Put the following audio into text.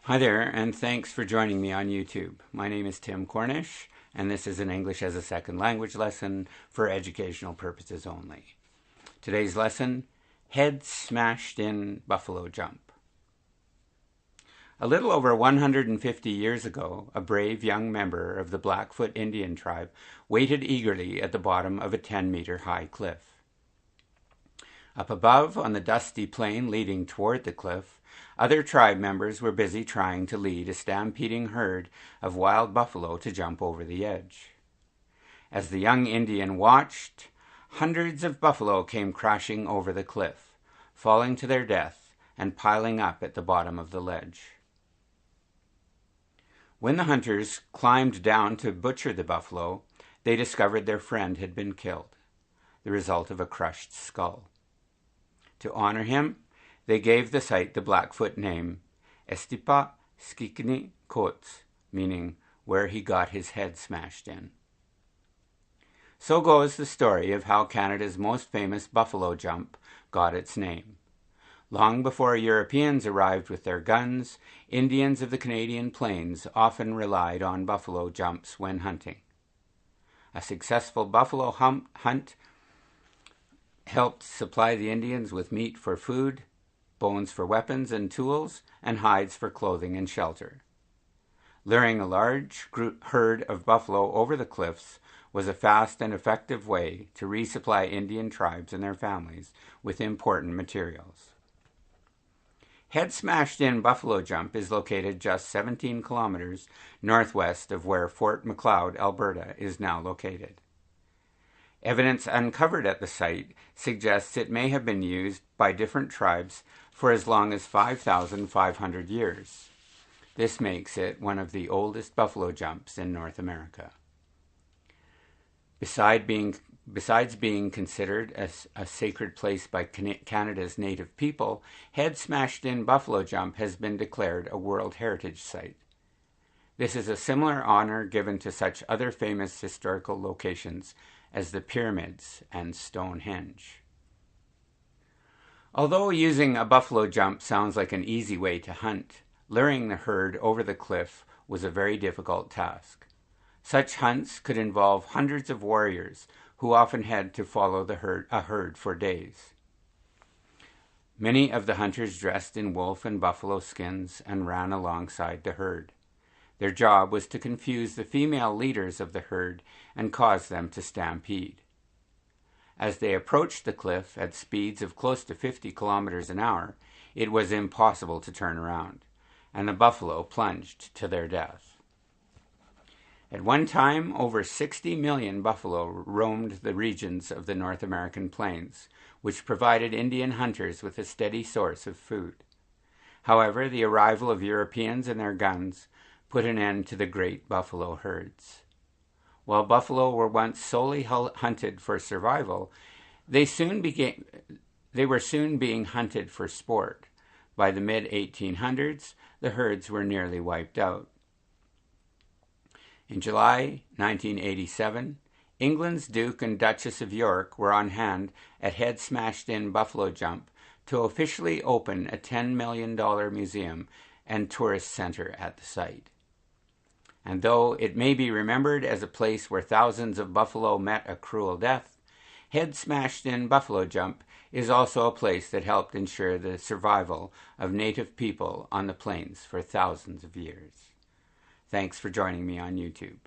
Hi there, and thanks for joining me on YouTube. My name is Tim Cornish, and this is an English as a Second Language lesson for educational purposes only. Today's lesson, Head Smashed in Buffalo Jump. A little over 150 years ago, a brave young member of the Blackfoot Indian tribe waited eagerly at the bottom of a 10-meter high cliff. Up above, on the dusty plain leading toward the cliff, other tribe members were busy trying to lead a stampeding herd of wild buffalo to jump over the edge. As the young Indian watched, hundreds of buffalo came crashing over the cliff, falling to their death and piling up at the bottom of the ledge. When the hunters climbed down to butcher the buffalo, they discovered their friend had been killed, the result of a crushed skull. To honor him, they gave the site the Blackfoot name Estipa Skikni Kots, meaning where he got his head smashed in. So goes the story of how Canada's most famous buffalo jump got its name. Long before Europeans arrived with their guns, Indians of the Canadian plains often relied on buffalo jumps when hunting. A successful buffalo hunt helped supply the Indians with meat for food, bones for weapons and tools, and hides for clothing and shelter. Luring a large herd of buffalo over the cliffs was a fast and effective way to resupply Indian tribes and their families with important materials. Head Smashed In Buffalo Jump is located just 17 kilometers northwest of where Fort Macleod, Alberta, is now located. Evidence uncovered at the site suggests it may have been used by different tribes for as long as 5,500 years. This makes it one of the oldest buffalo jumps in North America. Besides being considered as a sacred place by Canada's native people, Head Smashed In Buffalo Jump has been declared a World Heritage Site. This is a similar honor given to such other famous historical locations as the Pyramids and Stonehenge. Although using a buffalo jump sounds like an easy way to hunt, luring the herd over the cliff was a very difficult task. Such hunts could involve hundreds of warriors who often had to follow a herd for days. Many of the hunters dressed in wolf and buffalo skins and ran alongside the herd. Their job was to confuse the female leaders of the herd and cause them to stampede. As they approached the cliff at speeds of close to 50 kilometers an hour, it was impossible to turn around, and the buffalo plunged to their death. At one time, over 60 million buffalo roamed the regions of the North American plains, which provided Indian hunters with a steady source of food. However, the arrival of Europeans and their guns put an end to the great buffalo herds. While buffalo were once solely hunted for survival, they were soon being hunted for sport. By the mid-1800s, the herds were nearly wiped out. In July 1987, England's Duke and Duchess of York were on hand at Head Smashed In Buffalo Jump to officially open a $10 million museum and tourist center at the site. And though it may be remembered as a place where thousands of buffalo met a cruel death, Head Smashed In Buffalo Jump is also a place that helped ensure the survival of native people on the plains for thousands of years. Thanks for joining me on YouTube.